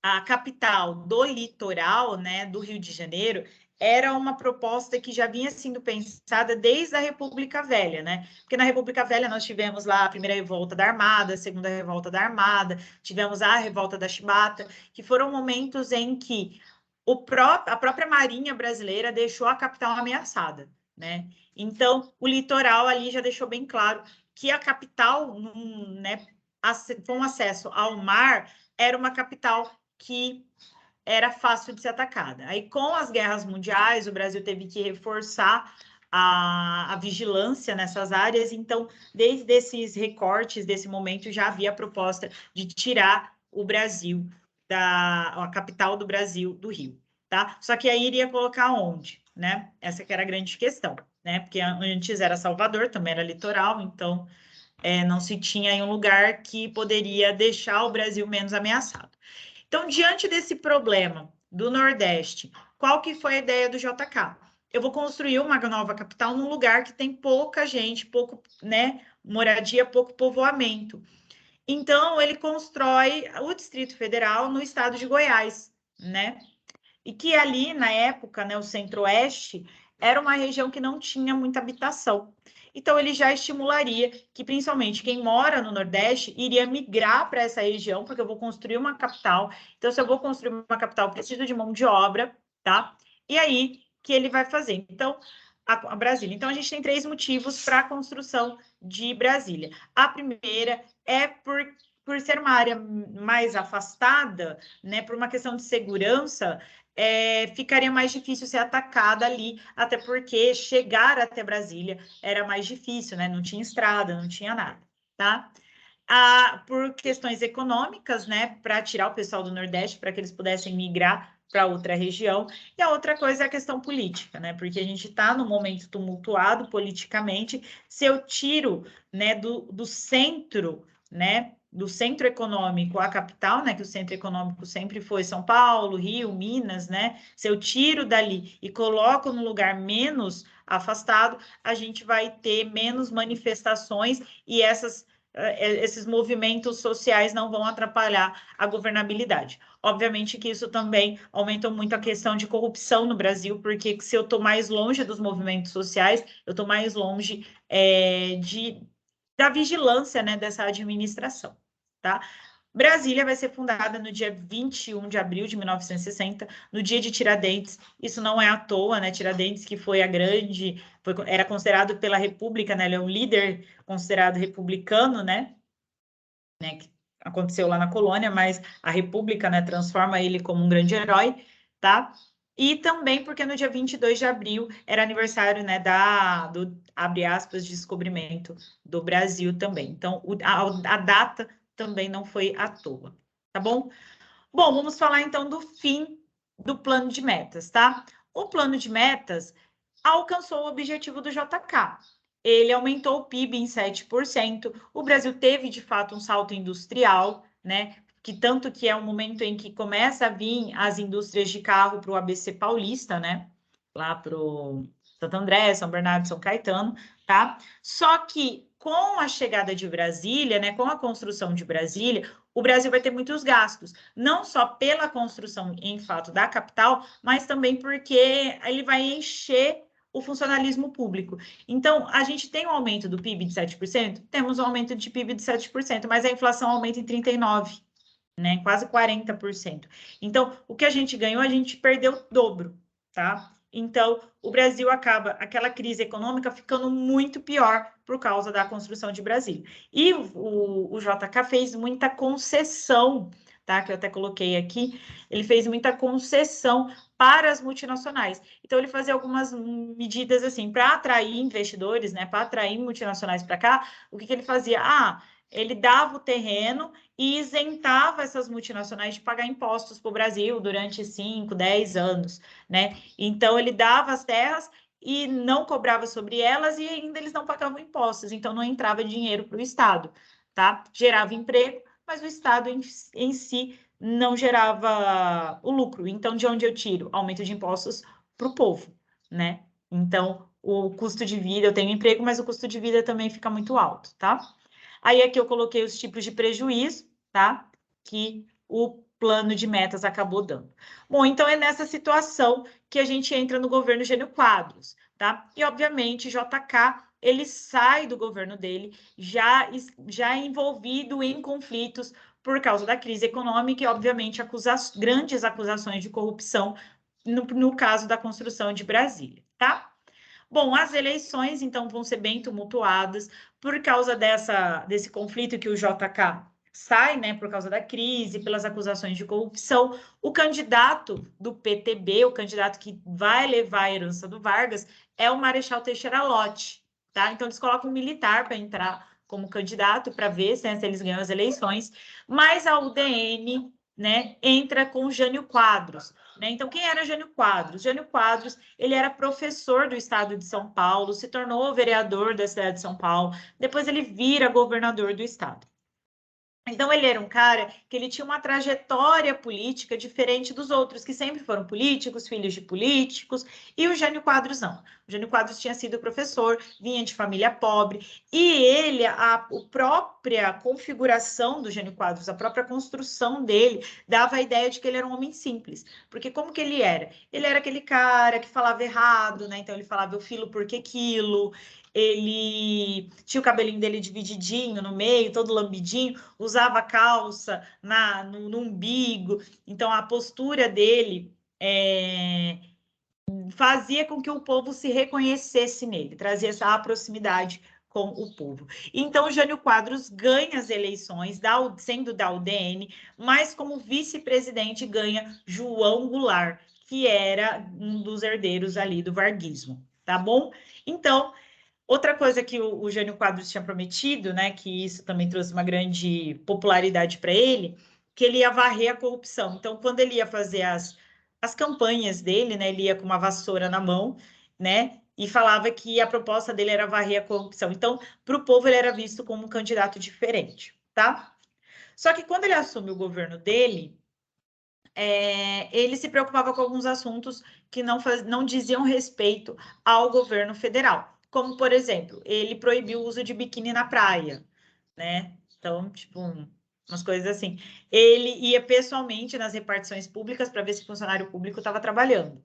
Speaker 1: a capital do litoral, né, do Rio de Janeiro, era uma proposta que já vinha sendo pensada desde a República Velha, né? Porque na República Velha nós tivemos lá a primeira revolta da Armada, a segunda revolta da Armada, tivemos a revolta da Chibata, que foram momentos em que a própria Marinha brasileira deixou a capital ameaçada, né? Então, o litoral ali já deixou bem claro que a capital, né, com acesso ao mar, era uma capital que era fácil de ser atacada. Aí, com as guerras mundiais, o Brasil teve que reforçar a vigilância nessas áreas. Então, desde esses recortes, desse momento, já havia a proposta de tirar o Brasil, a capital do Brasil, do Rio, tá? Só que aí iria colocar onde, né? Essa que era a grande questão, né? Porque antes era Salvador, também era litoral, então não se tinha em um lugar que poderia deixar o Brasil menos ameaçado. Então, diante desse problema do Nordeste, qual que foi a ideia do JK? Eu vou construir uma nova capital num lugar que tem pouca gente, pouco, né, moradia, pouco povoamento. Então, ele constrói o Distrito Federal no estado de Goiás, né? E que ali, na época, né, o Centro-Oeste, era uma região que não tinha muita habitação. Então, ele já estimularia que, principalmente, quem mora no Nordeste iria migrar para essa região, porque eu vou construir uma capital. Então, se eu vou construir uma capital, eu preciso de mão de obra, tá? E aí, que ele vai fazer? Então, a Brasília. Então, a gente tem 3 motivos para a construção de Brasília. A primeira é por ser uma área mais afastada, né, por uma questão de segurança, ficaria mais difícil ser atacada ali, até porque chegar até Brasília era mais difícil, né? Não tinha estrada, não tinha nada, tá? Por questões econômicas, né? Para tirar o pessoal do Nordeste, para que eles pudessem migrar para outra região. E a outra coisa é a questão política, né? Porque a gente está num momento tumultuado politicamente. Se eu tiro, né, do centro, né, do centro econômico à capital, né, que o centro econômico sempre foi São Paulo, Rio, Minas, né? Se eu tiro dali e coloco num lugar menos afastado, a gente vai ter menos manifestações e esses movimentos sociais não vão atrapalhar a governabilidade. Obviamente que isso também aumentou muito a questão de corrupção no Brasil, porque se eu estou mais longe dos movimentos sociais, eu estou mais longe da vigilância, né, dessa administração, tá? Brasília vai ser fundada no dia 21 de abril de 1960, no dia de Tiradentes. Isso não é à toa, né? Tiradentes, que foi era considerado pela República, né? Ele é um líder considerado republicano, né? Que aconteceu lá na colônia, mas a República, né, transforma ele como um grande herói, tá? e também porque no dia 22 de abril era aniversário, né, do, abre aspas, descobrimento do Brasil também. Então, a data também não foi à toa, tá bom? Bom, vamos falar então do fim do plano de metas, tá? O plano de metas alcançou o objetivo do JK. Ele aumentou o PIB em 7%. O Brasil teve, de fato, um salto industrial, né? Que tanto que é um momento em que começa a vir as indústrias de carro para o ABC Paulista, né? Lá para o Santo André, São Bernardo, São Caetano, tá? Só que com a chegada de Brasília, né? Com a construção de Brasília, o Brasil vai ter muitos gastos, não só pela construção, em fato, da capital, mas também porque ele vai encher o funcionalismo público. Então, a gente tem um aumento do PIB de 7%? Temos um aumento de PIB de 7%, mas a inflação aumenta em 39%, né? Quase 40%. Então, o que a gente ganhou, a gente perdeu o dobro, tá? Então, o Brasil acaba, aquela crise econômica, ficando muito pior por causa da construção de Brasília. E o JK fez muita concessão, tá? Que eu até coloquei aqui, ele fez muita concessão para as multinacionais. Então, ele fazia algumas medidas assim, para atrair investidores, né? Para atrair multinacionais para cá, o que ele fazia? Ele dava o terreno e isentava essas multinacionais de pagar impostos para o Brasil durante 5, 10 anos, né? Então, ele dava as terras e não cobrava sobre elas e ainda eles não pagavam impostos, então não entrava dinheiro para o Estado, tá? Gerava emprego, mas o Estado em si não gerava o lucro. Então, de onde eu tiro? Aumento de impostos para o povo, né? Então, o custo de vida, eu tenho emprego, mas o custo de vida também fica muito alto, tá? Aí aqui eu coloquei os tipos de prejuízo, tá? Que o plano de metas acabou dando. Bom, então é nessa situação que a gente entra no governo Jânio Quadros, tá? E, obviamente, JK, ele sai do governo dele já envolvido em conflitos por causa da crise econômica e, obviamente, grandes acusações de corrupção no caso da construção de Brasília, tá? Bom, as eleições, então, vão ser bem tumultuadas por causa desse conflito que o JK sai, né, por causa da crise, pelas acusações de corrupção. O candidato do PTB, o candidato que vai levar a herança do Vargas, é o Marechal Teixeira Lott, tá? Então, eles colocam um militar para entrar como candidato para ver, né, se eles ganham as eleições, mas a UDN, né, entra com Jânio Quadros, né? Então, quem era Jânio Quadros? Jânio Quadros, ele era professor do estado de São Paulo, se tornou vereador da cidade de São Paulo, depois ele vira governador do estado. Então, ele era um cara que ele tinha uma trajetória política diferente dos outros, que sempre foram políticos, filhos de políticos, e o Jânio Quadros não. O Jânio Quadros tinha sido professor, vinha de família pobre, e ele, a própria configuração do Jânio Quadros, a própria construção dele, dava a ideia de que ele era um homem simples. Porque como que ele era? Ele era aquele cara que falava errado, né? Então, ele falava eu filo porque quilo, ele tinha o cabelinho dele divididinho no meio, todo lambidinho, usava calça no umbigo, então a postura dele fazia com que o povo se reconhecesse nele, trazia essa proximidade com o povo. Então, Jânio Quadros ganha as eleições, sendo da UDN, mas como vice-presidente ganha João Goulart, que era um dos herdeiros ali do varguismo, tá bom? Então, outra coisa que o Jânio Quadros tinha prometido, né, que isso também trouxe uma grande popularidade para ele, que ele ia varrer a corrupção. Então, quando ele ia fazer as campanhas dele, né, ele ia com uma vassoura na mão, né, e falava que a proposta dele era varrer a corrupção. Então, para o povo, ele era visto como um candidato diferente, tá? Só que quando ele assume o governo dele, ele se preocupava com alguns assuntos que não diziam respeito ao governo federal. Como, por exemplo, ele proibiu o uso de biquíni na praia, né? Então, tipo, umas coisas assim. Ele ia pessoalmente nas repartições públicas para ver se o funcionário público estava trabalhando,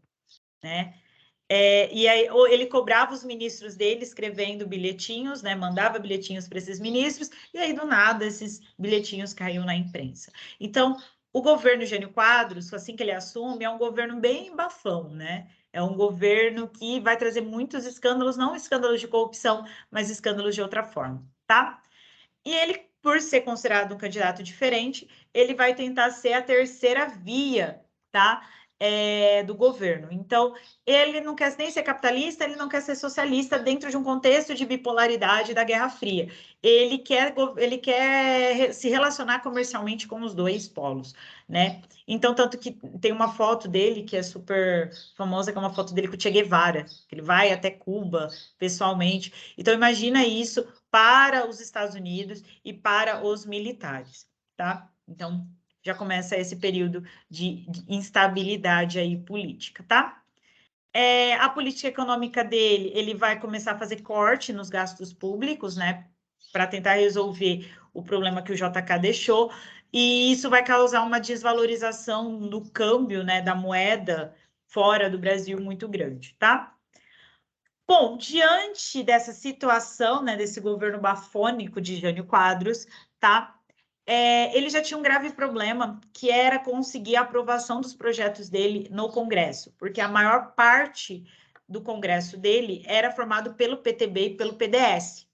Speaker 1: né? E aí ele cobrava os ministros dele escrevendo bilhetinhos, né? Mandava bilhetinhos para esses ministros, e aí do nada esses bilhetinhos caíam na imprensa. Então, o governo Jânio Quadros, assim que ele assume, é um governo bem bafão, né? É um governo que vai trazer muitos escândalos, não escândalos de corrupção, mas escândalos de outra forma, tá? E ele, por ser considerado um candidato diferente, ele vai tentar ser a terceira via, tá? do governo. Então, ele não quer nem ser capitalista, ele não quer ser socialista dentro de um contexto de bipolaridade da Guerra Fria. Ele quer se relacionar comercialmente com os dois polos, né? Então, tanto que tem uma foto dele que é super famosa, que é uma foto dele com o Che Guevara, que ele vai até Cuba pessoalmente. Então, imagina isso para os Estados Unidos e para os militares, tá? Então, já começa esse período de instabilidade aí política, tá? A política econômica dele, ele vai começar a fazer corte nos gastos públicos, né? Para tentar resolver o problema que o JK deixou, e isso vai causar uma desvalorização do câmbio, né, da moeda fora do Brasil muito grande, tá? Bom, diante dessa situação, né, desse governo bafônico de Jânio Quadros, tá? Ele já tinha um grave problema, que era conseguir a aprovação dos projetos dele no Congresso, porque a maior parte do Congresso dele era formado pelo PTB e pelo PDS,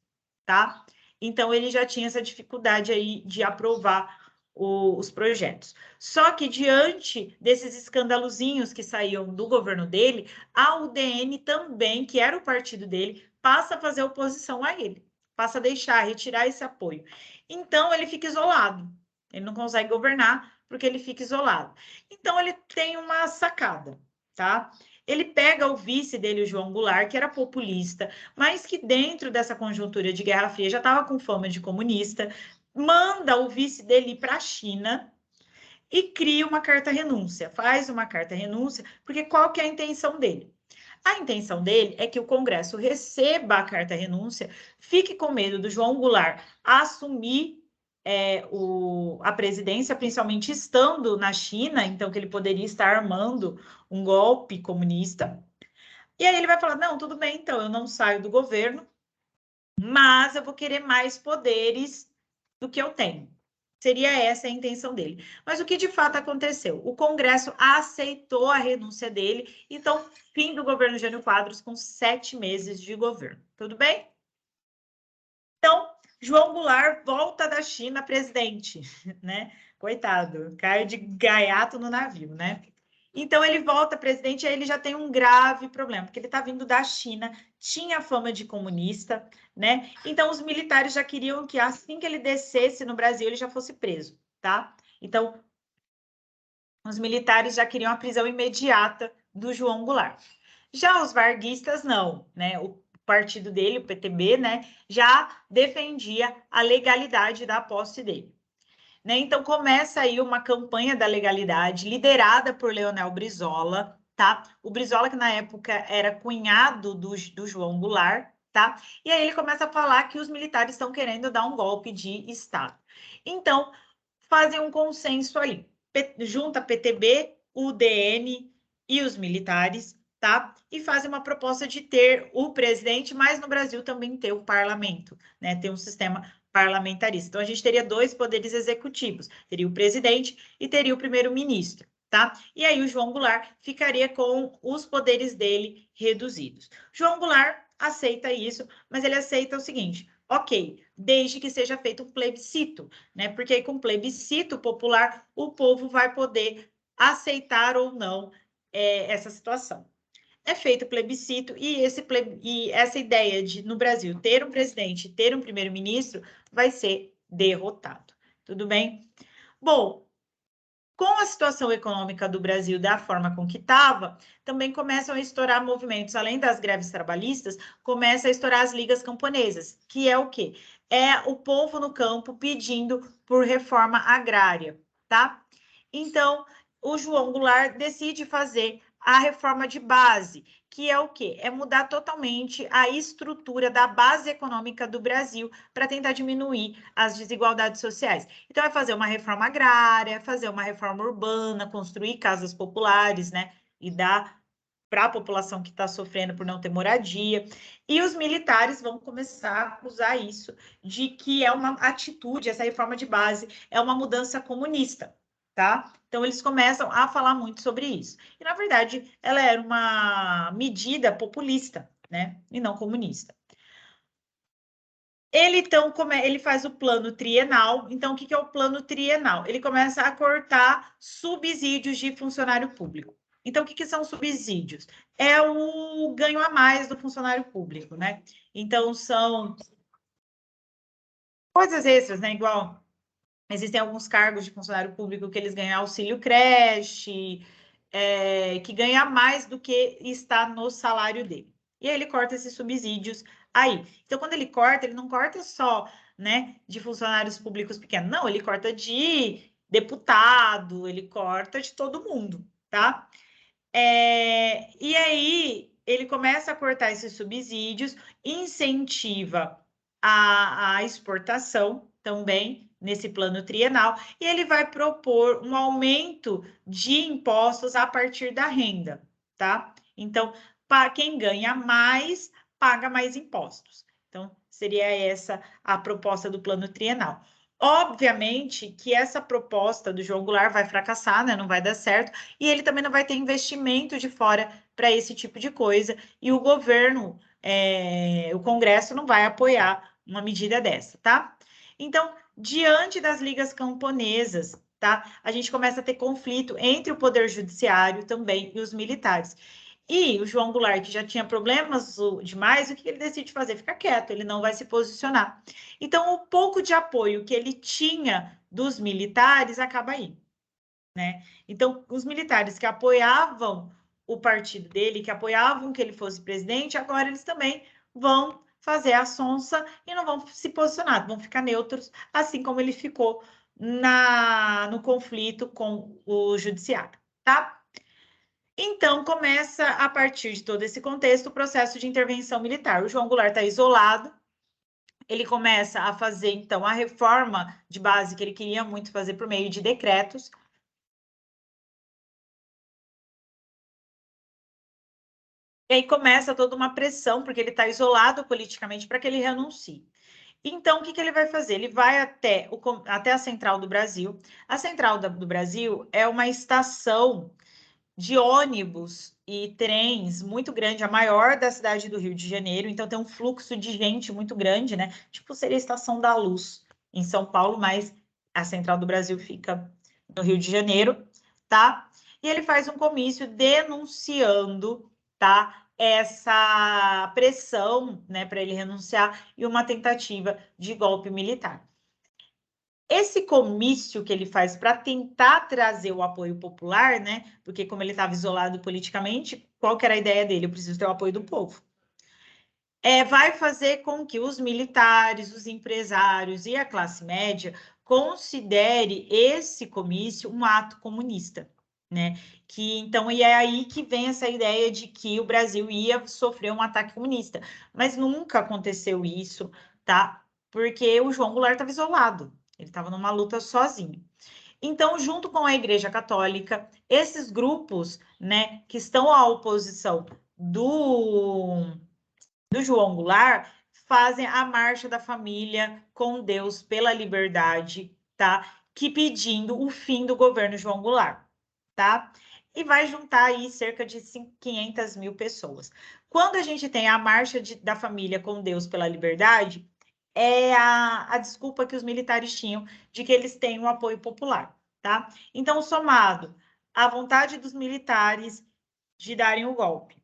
Speaker 1: tá? Então, ele já tinha essa dificuldade aí de aprovar os projetos. Só que, diante desses escandalozinhos que saíam do governo dele, a UDN também, que era o partido dele, passa a fazer oposição a ele, passa a retirar esse apoio. Então, ele fica isolado, ele não consegue governar porque ele fica isolado. Então, ele tem uma sacada, tá? Ele pega o vice dele, o João Goulart, que era populista, mas que dentro dessa conjuntura de Guerra Fria já estava com fama de comunista, manda o vice dele para a China e cria uma carta-renúncia, faz uma carta-renúncia, porque qual que é a intenção dele? A intenção dele é que o Congresso receba a carta-renúncia, fique com medo do João Goulart assumir a presidência, principalmente estando na China, então que ele poderia estar armando um golpe comunista. E aí ele vai falar, não, tudo bem, então eu não saio do governo, mas eu vou querer mais poderes do que eu tenho. Seria essa a intenção dele. Mas o que de fato aconteceu? O Congresso aceitou a renúncia dele, então, fim do governo Jânio Quadros com 7 meses de governo. Tudo bem? Então, João Goulart volta da China presidente, né? Coitado, cai de gaiato no navio, né? Então, ele volta presidente e aí ele já tem um grave problema, porque ele está vindo da China, tinha fama de comunista, né? Então, os militares já queriam que assim que ele descesse no Brasil, ele já fosse preso, tá? Então, os militares já queriam a prisão imediata do João Goulart. Já os varguistas, não, né? O partido dele, o PTB, né, já defendia a legalidade da posse dele. Né? Então, começa aí uma campanha da legalidade liderada por Leonel Brizola, tá? O Brizola, que na época era cunhado do João Goulart, tá? E aí ele começa a falar que os militares estão querendo dar um golpe de Estado. Então, fazem um consenso ali. Junta PTB, UDN e os militares, tá? E fazem uma proposta de ter o presidente, mas no Brasil também ter o parlamento, né? Ter um sistema parlamentarista. Então, a gente teria 2 poderes executivos, teria o presidente e teria o primeiro-ministro, tá? E aí o João Goulart ficaria com os poderes dele reduzidos. João Goulart aceita isso, mas ele aceita o seguinte, ok, desde que seja feito um plebiscito, né? Porque aí com plebiscito popular, o povo vai poder aceitar ou não essa situação. É feito plebiscito e essa ideia de, no Brasil, ter um presidente, ter um primeiro-ministro, vai ser derrotado. Tudo bem? Bom, com a situação econômica do Brasil da forma com que estava, também começam a estourar movimentos, além das greves trabalhistas, começa a estourar as ligas camponesas, que é o quê? É o povo no campo pedindo por reforma agrária, tá? Então, o João Goulart decide fazer a reforma de base, que é o quê? É mudar totalmente a estrutura da base econômica do Brasil para tentar diminuir as desigualdades sociais. Então, vai fazer uma reforma agrária, fazer uma reforma urbana, construir casas populares, né? E dar para a população que está sofrendo por não ter moradia. E os militares vão começar a usar isso de que é uma atitude, essa reforma de base é uma mudança comunista, tá? Então, eles começam a falar muito sobre isso. E, na verdade, ela era uma medida populista, né? E não comunista. Ele, então, ele faz o plano trienal. Então, o que é o plano trienal? Ele começa a cortar subsídios de funcionário público. Então, o que são subsídios? É o ganho a mais do funcionário público, né? Então, são coisas extras, né? Igual, existem alguns cargos de funcionário público que eles ganham auxílio creche, que ganha mais do que está no salário dele. E aí ele corta esses subsídios aí. Então, quando ele corta, ele não corta só, né, de funcionários públicos pequenos. Não, ele corta de deputado, ele corta de todo mundo, tá? E aí ele começa a cortar esses subsídios, incentiva a exportação também nesse plano trienal, e ele vai propor um aumento de impostos a partir da renda, tá? Então, para quem ganha mais, paga mais impostos. Então, seria essa a proposta do plano trienal. Obviamente que essa proposta do João Goulart vai fracassar, né? Não vai dar certo, e ele também não vai ter investimento de fora para esse tipo de coisa, e o governo, o Congresso não vai apoiar uma medida dessa, tá? Então, diante das ligas camponesas, tá? A gente começa a ter conflito entre o Poder Judiciário também e os militares. E o João Goulart, que já tinha problemas demais, o que ele decide fazer? Ficar quieto, ele não vai se posicionar. Então, o pouco de apoio que ele tinha dos militares acaba aí, né? Então, os militares que apoiavam o partido dele, que apoiavam que ele fosse presidente, agora eles também vão fazer a sonsa e não vão se posicionar, vão ficar neutros, assim como ele ficou no conflito com o judiciário, tá? Então, começa, a partir de todo esse contexto, o processo de intervenção militar. O João Goulart está isolado, ele começa a fazer, então, a reforma de base que ele queria muito fazer por meio de decretos. E aí começa toda uma pressão, porque ele está isolado politicamente, para que ele renuncie. Então, o que ele vai fazer? Ele vai até a Central do Brasil. A Central do Brasil é uma estação de ônibus e trens muito grande, a maior da cidade do Rio de Janeiro, então tem um fluxo de gente muito grande, né? Tipo, seria a Estação da Luz em São Paulo, mas a Central do Brasil fica no Rio de Janeiro, tá? E ele faz um comício denunciando, tá? Essa pressão, né, para ele renunciar e uma tentativa de golpe militar. Esse comício que ele faz para tentar trazer o apoio popular, né? Porque como ele estava isolado politicamente, qual que era a ideia dele? Eu preciso ter o apoio do povo. Vai fazer com que os militares, os empresários e a classe média considere esse comício um ato comunista, né? Então, e é aí que vem essa ideia de que o Brasil ia sofrer um ataque comunista. Mas nunca aconteceu isso, tá? Porque o João Goulart estava isolado. Ele estava numa luta sozinho. Então, junto com a Igreja Católica, esses grupos, né, que estão à oposição do João Goulart, fazem a Marcha da Família com Deus pela Liberdade, tá? Que pedindo o fim do governo João Goulart, tá? E vai juntar aí cerca de 500 mil pessoas. Quando a gente tem a Marcha da Família com Deus pela Liberdade, é a desculpa que os militares tinham de que eles têm um apoio popular, tá? Então, somado à vontade dos militares de darem o golpe,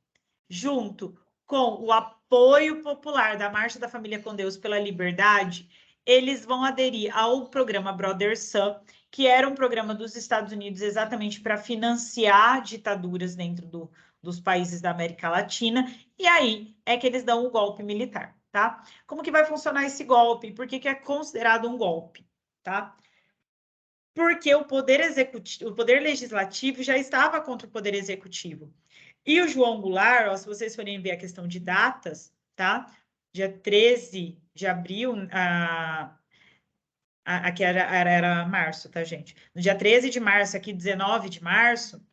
Speaker 1: junto com o apoio popular da Marcha da Família com Deus pela Liberdade, eles vão aderir ao programa Brother Sun, que era um programa dos Estados Unidos exatamente para financiar ditaduras dentro dos países da América Latina, e aí é que eles dão o golpe militar, tá? Como que vai funcionar esse golpe? Por que é considerado um golpe, tá? Porque o poder executivo, o poder legislativo já estava contra o poder executivo. E o João Goulart, ó, se vocês forem ver a questão de datas, tá? Dia 13 de abril, aqui era março, tá, gente? No dia 13 de março, aqui 19 de março,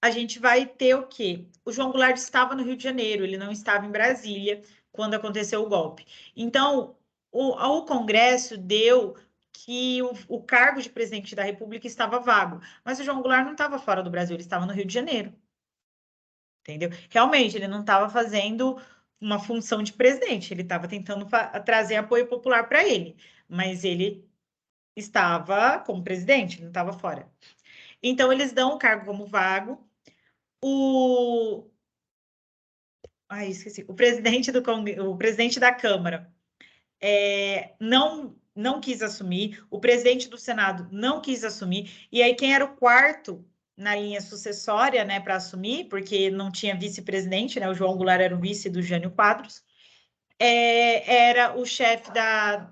Speaker 1: a gente vai ter o quê? O João Goulart estava no Rio de Janeiro, ele não estava em Brasília quando aconteceu o golpe. Então, o Congresso deu que o cargo de presidente da República estava vago, mas o João Goulart não estava fora do Brasil, ele estava no Rio de Janeiro. Entendeu? Realmente, ele não estava fazendo uma função de presidente, ele estava tentando trazer apoio popular para ele, mas ele estava como presidente, não estava fora. Então, eles dão o cargo como vago. Esqueci. O presidente o presidente da Câmara não quis assumir, o presidente do Senado não quis assumir, e aí quem era o quarto na linha sucessória, né, para assumir, porque não tinha vice-presidente, né, o João Goulart era o vice do Jânio Quadros, era o chefe da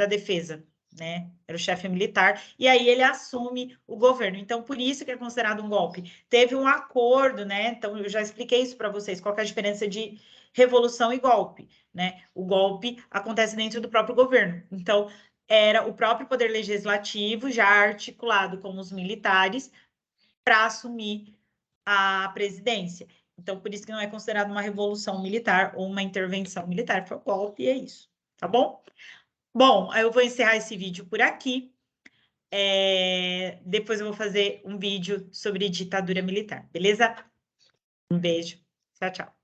Speaker 1: defesa, né? Era o chefe militar, e aí ele assume o governo. Então, por isso que é considerado um golpe. Teve um acordo, né? Então, eu já expliquei isso para vocês, qual que é a diferença de revolução e golpe, né? O golpe acontece dentro do próprio governo. Então, era o próprio poder legislativo já articulado com os militares para assumir a presidência. Então, por isso que não é considerado uma revolução militar ou uma intervenção militar, foi um golpe e é isso, tá bom? Bom, eu vou encerrar esse vídeo por aqui. Depois eu vou fazer um vídeo sobre ditadura militar, beleza? Um beijo. Tchau, tchau.